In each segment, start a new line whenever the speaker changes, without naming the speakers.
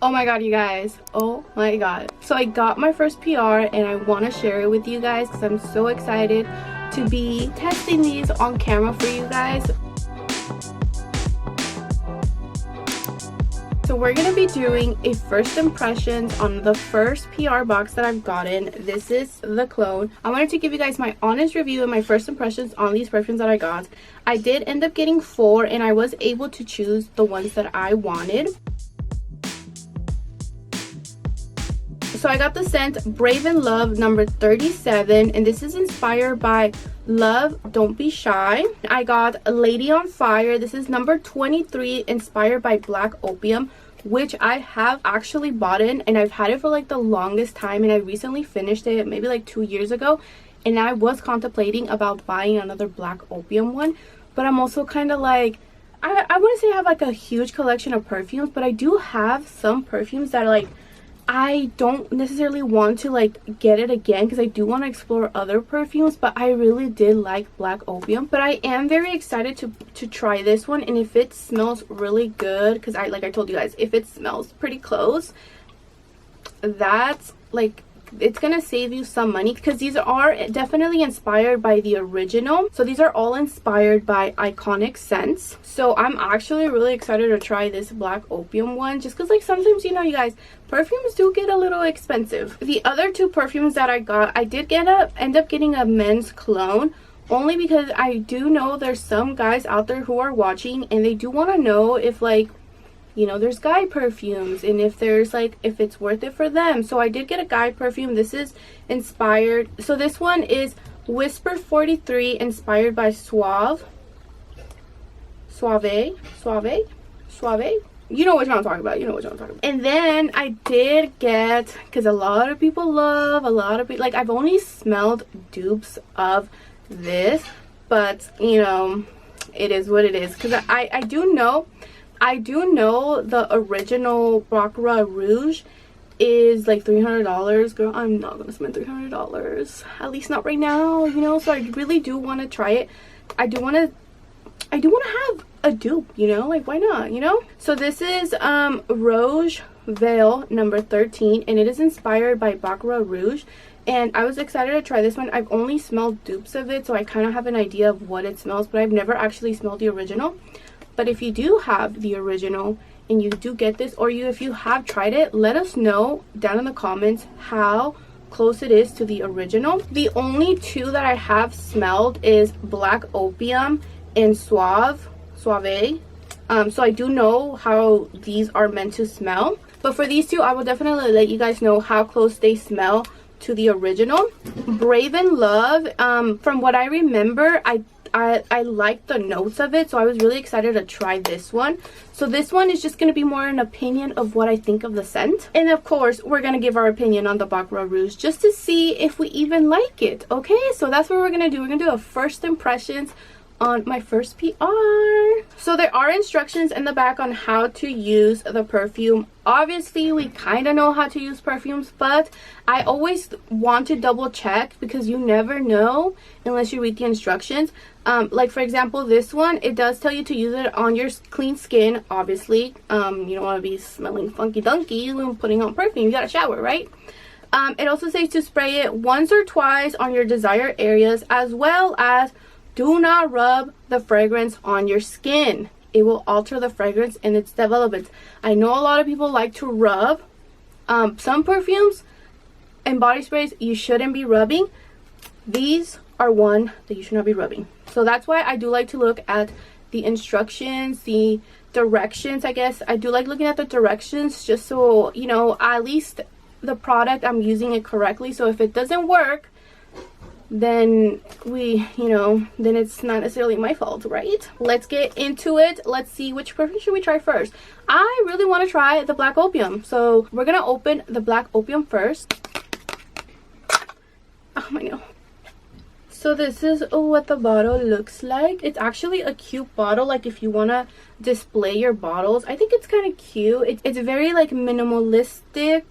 Oh my god, you guys. Oh my god. So I got my first PR and I want to share it with you guys because I'm so excited to be testing these on camera for you guys. So we're going to be doing a first impressions on the first PR box that I've gotten. This is the clone. I wanted to give you guys my honest review and my first impressions on these perfumes that I got. I did end up getting 4 and I was able to choose the ones that I wanted. So I got the scent Brave in Love number 37, and this is inspired by Love Don't Be Shy. I got Lady on Fire. This is number 23, inspired by Black Opium, which I have actually bought in and I've had it for like the longest time, and I recently finished it maybe like 2 years ago, and I was contemplating about buying another Black Opium one. But I'm also kind of like, I wouldn't say I have like a huge collection of perfumes, but I do have some perfumes that are like, I don't necessarily want to like get it again because I do want to explore other perfumes, but I really did like Black Opium. But I am very excited to try this one, and if it smells really good, because like I told you guys, if it smells pretty close, that's like, it's gonna save you some money because these are definitely inspired by the original. So these are all inspired by iconic scents. So I'm actually really excited to try this Black Opium one, just because like sometimes, you know, you guys, perfumes do get a little expensive. The other 2 perfumes that I got, I did end up getting a men's cologne, only because I do know there's some guys out there who are watching and they do want to know if like, you know, there's guy perfumes and if there's like, if it's worth it for them. So I did get a guy perfume. This is inspired, so this one is Whisper 43, inspired by Suave. You know which one I'm talking about. And then I did get, because a lot of people love, like I've only smelled dupes of this, but you know, it is what it is. Because I do know the original Baccarat Rouge is like $300. Girl, I'm not gonna spend $300, at least not right now, you know. So I really do want to try it. I do want to have a dupe, you know, like why not, you know. So this is Rouge Veil number 13, and it is inspired by Baccarat Rouge, and I was excited to try this one. I've only smelled dupes of it, so I kind of have an idea of what it smells, but I've never actually smelled the original. But if you do have the original and you do get this, or if you have tried it, let us know down in the comments how close it is to the original. The only 2 that I have smelled is Black Opium and Suave. So I do know how these are meant to smell. But for these 2, I will definitely let you guys know how close they smell to the original. Brave in Love, from what I remember, I liked the notes of it, so I was really excited to try this one. So this one is just going to be more an opinion of what I think of the scent. And of course, we're going to give our opinion on the Baccarat Rouge just to see if we even like it. Okay, so that's what we're going to do. We're going to do a first impressions on my first PR. So there are instructions in the back on how to use the perfume. Obviously, we kind of know how to use perfumes, but I always want to double check because you never know unless you read the instructions. Like for example, this one, it does tell you to use it on your clean skin. Obviously, you don't want to be smelling funky dunky when putting on perfume. You gotta shower, right? It also says to spray it once or twice on your desired areas, as well as do not rub the fragrance on your skin. It will alter the fragrance and its development. I know a lot of people like to rub. Some perfumes and body sprays you shouldn't be rubbing. These are one that you should not be rubbing. So that's why I do like to look at the instructions, the directions, I guess. I do like looking at the directions just so, you know, at least the product, I'm using it correctly. So if it doesn't work, then then it's not necessarily my fault, right? Let's get into it. Let's see, which perfume should we try first? I really want to try the Black Opium, so we're gonna open the Black Opium first. Oh my god. So this is what the bottle looks like. It's actually a cute bottle, like if you want to display your bottles. I think it's kind of cute. It's very like minimalistic.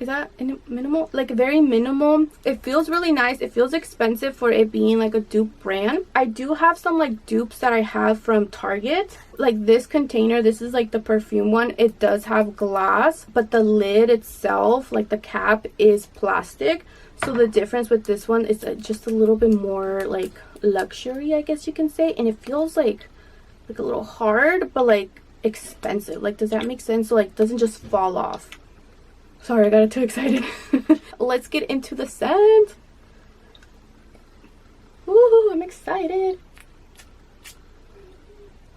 Is that minimal? Like very minimal. It feels really nice. It feels expensive for it being like a dupe brand. I do have some like dupes that I have from Target. Like this container, this is like the perfume one. It does have glass, but the lid itself, like the cap, is plastic. So the difference with this one is just a little bit more like luxury, I guess you can say. And it feels like a little hard, but like expensive. Like, does that make sense? So like doesn't just fall off. Sorry, I got too excited. Let's get into the scent. Ooh, I'm excited.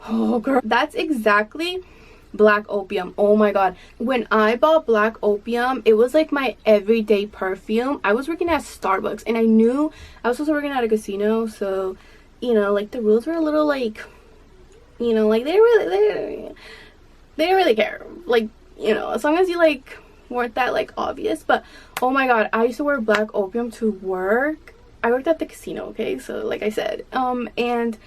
Oh, girl. That's exactly Black Opium. Oh my god. When I bought Black Opium, it was like my everyday perfume. I was working at Starbucks, and I knew I was also working at a casino. So, you know, like the rules were a little like, you know, like they didn't really care. Like, you know, as long as you like weren't that like obvious. But oh my god, I used to wear Black Opium to work. I worked at the casino, okay, so like I said, and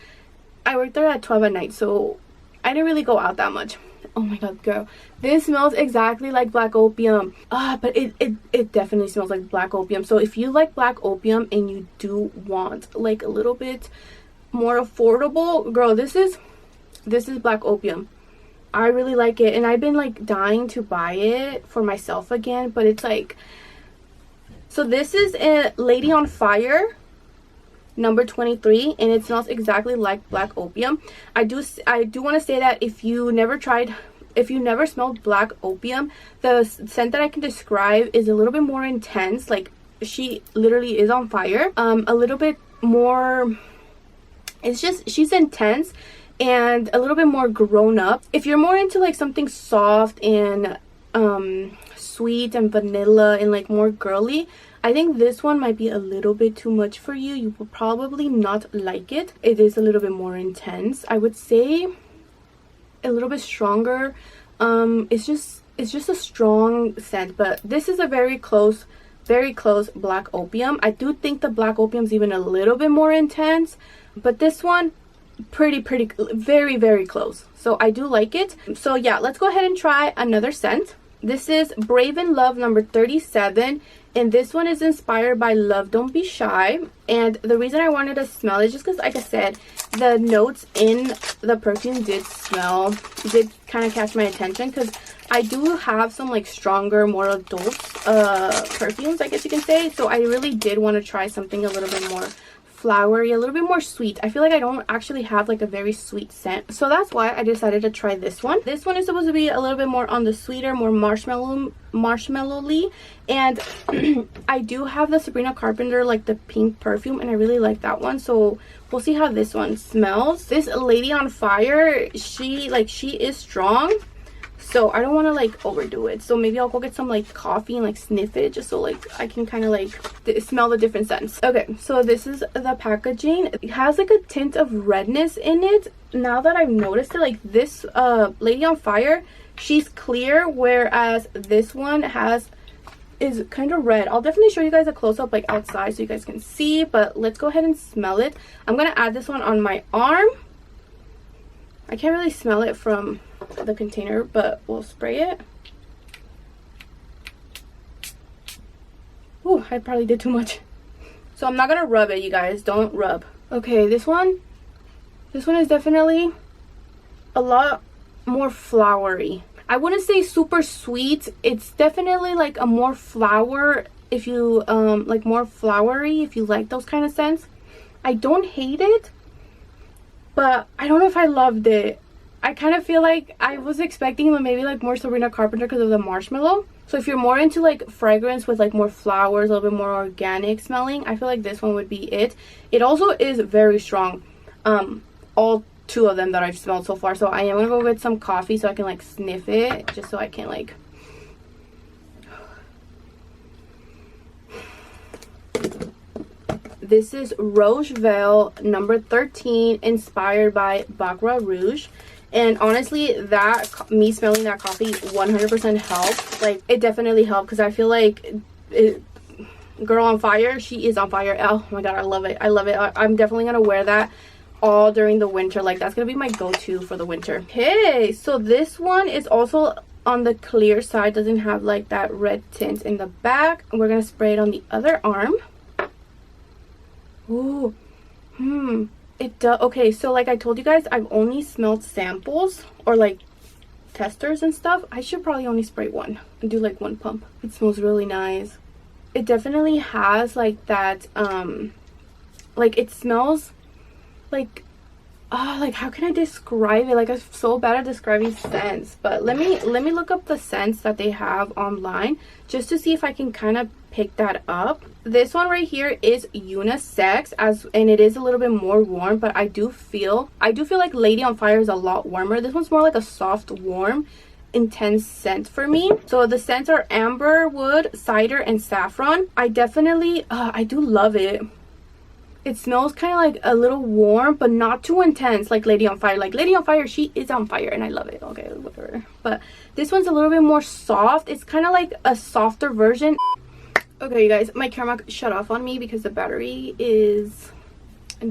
I worked there at 12 at night, so I didn't really go out that much. Oh my god, girl, this smells exactly like Black Opium. But it definitely smells like Black Opium. So if you like Black Opium and you do want like a little bit more affordable, girl, this is Black Opium. I really like it, and I've been like dying to buy it for myself again, but it's like, so this is a Lady on Fire number 23, and it smells exactly like Black Opium. I do want to say that if you never smelled Black Opium, the scent that I can describe is a little bit more intense. Like, she literally is on fire. A little bit more, it's just, she's intense and a little bit more grown up. If you're more into like something soft and sweet and vanilla and like more girly, I think this one might be a little bit too much for you. You will probably not like it. It is a little bit more intense. I would say a little bit stronger. It's just a strong scent, but this is a very close Black Opium. I do think the Black Opium is even a little bit more intense, but this one pretty very close. So I do like it. So yeah, let's go ahead and try another scent. This is Brave in Love number 37, and this one is inspired by Love Don't Be Shy. And the reason I wanted to smell it just because, like I said, the notes in the perfume did kind of catch my attention, because I do have some like stronger, more adult perfumes, I guess you can say. So I really did want to try something a little bit more flowery, a little bit more sweet. I feel like I don't actually have like a very sweet scent, so that's why I decided to try this one. This one is supposed to be a little bit more on the sweeter, more marshmallowy, and I do have the Sabrina Carpenter like the pink perfume, and I really like that one, so we'll see how this one smells. This Lady on Fire, she is strong, so I don't want to like overdo it. So maybe I'll go get some like coffee and like sniff it, just so like I can kind of like smell the different scents. Okay, so this is the packaging. It has like a tint of redness in it. Now that I've noticed it, like this Lady on Fire, she's clear, whereas this one is kind of red. I'll definitely show you guys a close-up like outside so you guys can see, but let's go ahead and smell it. I'm gonna add this one on my arm. I can't really smell it from the container, but we'll spray it. Ooh, I probably did too much. So I'm not gonna rub it, you guys. Don't rub. Okay, this one is definitely a lot more flowery. I wouldn't say super sweet. It's definitely like a more flower, if you like more flowery, if you like those kind of scents. I don't hate it, but I don't know if I loved it. I kind of feel like I was expecting maybe like more Sabrina Carpenter because of the marshmallow. So if you're more into like fragrance with like more flowers, a little bit more organic smelling, I feel like this one would be it. It also is very strong. All two of them that I've smelled so far. So I am gonna go get some coffee so I can like sniff it, just so I can like. This is Rouge Veil number 13, inspired by Baccarat Rouge. And honestly, me smelling that coffee 100% helped. Like, it definitely helped, because I feel like Girl on Fire, she is on fire. Oh my god, I love it. I love it. I'm definitely gonna wear that all during the winter. Like, that's gonna be my go-to for the winter. Okay, so this one is also on the clear side, doesn't have like that red tint in the back. And we're gonna spray it on the other arm. Ooh, it does. Okay, so like I told you guys, I've only smelled samples or like testers and stuff. I should probably only spray one and do like one pump. It smells really nice. It definitely has like that like it smells like like how can I describe it? Like I'm so bad at describing scents, but let me look up the scents that they have online just to see if I can kind of pick that up. This one right here is unisex, and it is a little bit more warm, but I do feel like Lady on Fire is a lot warmer. This one's more like a soft, warm, intense scent for me. So the scents are amber wood, cider, and saffron. I definitely I do love it. It smells kind of like a little warm, but not too intense like Lady on Fire. Like Lady on Fire, she is on fire and I love it. Okay, whatever. But this one's a little bit more soft. It's kind of like a softer version. Okay, you guys, my camera shut off on me because the battery is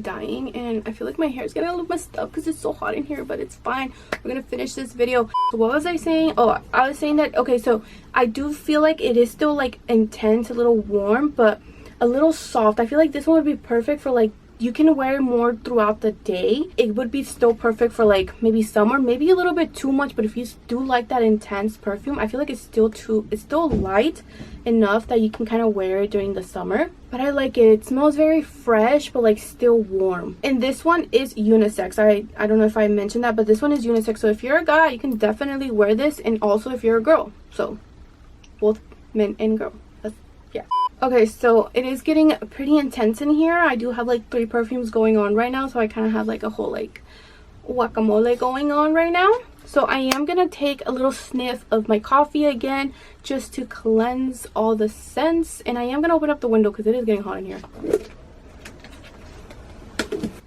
dying and I feel like my hair is getting a little messed up because it's so hot in here, but it's fine. We're gonna finish this video. So what was I saying? Oh, I was saying that, okay, so I do feel like it is still like intense, a little warm, but a little soft. I feel like this one would be perfect for like, you can wear it more throughout the day. It would be still perfect for like maybe summer, maybe a little bit too much, but if you do like that intense perfume, I feel like it's still light enough that you can kind of wear it during the summer. But I like it. It smells very fresh, but like still warm. And this one is unisex. I don't know if I mentioned that, but this one is unisex. So if you're a guy, you can definitely wear this, and also if you're a girl. So both men and girl. Yeah. Okay, so it is getting pretty intense in here. I do have like 3 perfumes going on right now, so I kind of have like a whole like guacamole going on right now. So I am gonna take a little sniff of my coffee again just to cleanse all the scents, and I am gonna open up the window because it is getting hot in here.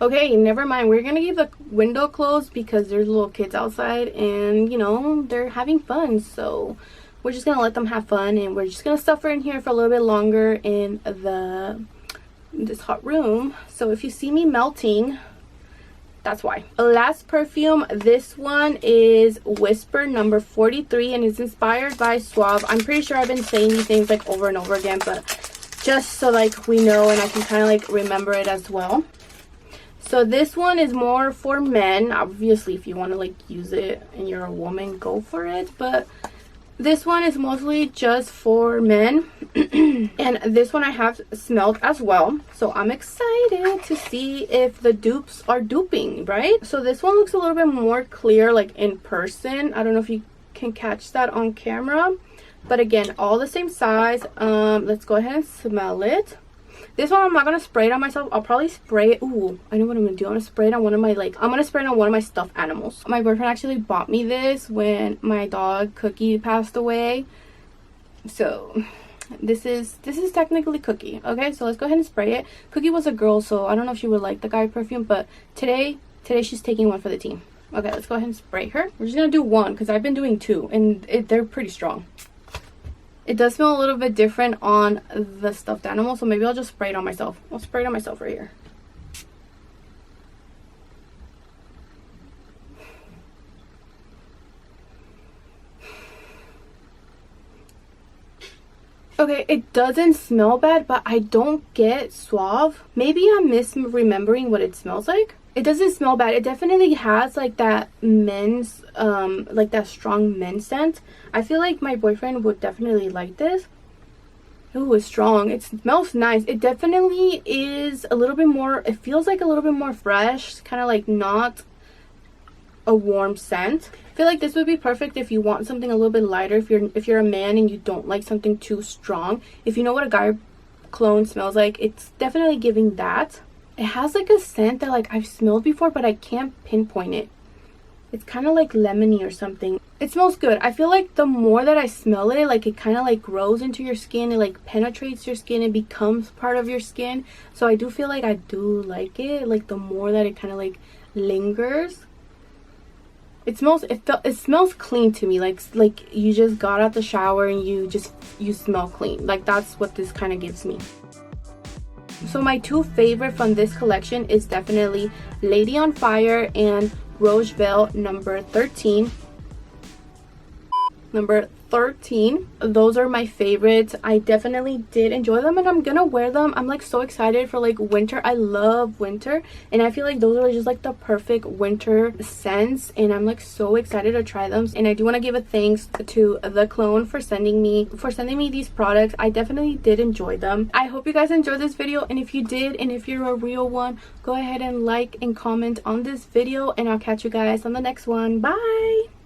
Okay, never mind, we're gonna keep the window closed because there's little kids outside and you know they're having fun, so we're just gonna let them have fun, and we're just gonna suffer in here for a little bit longer in this hot room. So if you see me melting, that's why. Last perfume, this one is Whisper number 43, and it's inspired by Suave. I'm pretty sure I've been saying these things like over and over again, but just so like we know and I can kind of like remember it as well. So this one is more for men. Obviously, if you want to like use it and you're a woman, go for it, but this one is mostly just for men. And this one I have smelled as well, so I'm excited to see if the dupes are duping, right? So this one looks a little bit more clear like in person. I don't know if you can catch that on camera, but again, all the same size. Let's go ahead and smell it. This one I'm not gonna spray it on myself. I'll probably spray it. Ooh, I know what I'm gonna do. I'm gonna spray it on one of my I'm gonna spray it on one of my stuffed animals. My boyfriend actually bought me this when my dog Cookie passed away. So this is technically Cookie. Okay, so let's go ahead and spray it. Cookie was a girl, so I don't know if she would like the guy perfume, but today she's taking one for the team. Okay, let's go ahead and spray her. We're just gonna do one because I've been doing 2 and they're pretty strong. It does smell a little bit different on the stuffed animal, so maybe I'll just spray it on myself. I'll spray it on myself right here. Okay, it doesn't smell bad, but I don't get Suave. Maybe I'm misremembering what it smells like. It doesn't smell bad. It definitely has like that men's like that strong men's scent. I feel like my boyfriend would definitely like this. Ooh, it's strong. It smells nice. It definitely is a little bit more, it feels like a little bit more fresh, kind of like not a warm scent. I feel like this would be perfect if you want something a little bit lighter, if you're a man and you don't like something too strong. If you know what a guy cologne smells like, it's definitely giving that. It has like a scent that like I've smelled before, but I can't pinpoint it. It's kind of like lemony or something. It smells good. I feel like the more that I smell it, like it kind of like grows into your skin. It like penetrates your skin. It becomes part of your skin. So I do feel like I do like it. Like the more that it kind of like lingers. It smells clean to me. Like you just got out the shower and you smell clean. Like that's what this kind of gives me. So my 2 favorite from this collection is definitely Lady on Fire and Rouge Veil number 13. number 13. Those are my favorites. I definitely did enjoy them, and I'm gonna wear them. I'm like so excited for like winter. I love winter, and I feel like those are just like the perfect winter scents, and I'm like so excited to try them. And I do want to give a thanks to the clone for sending me these products. I definitely did enjoy them. I hope you guys enjoyed this video, and if you did, and if you're a real one, go ahead and like and comment on this video, and I'll catch you guys on the next one. Bye.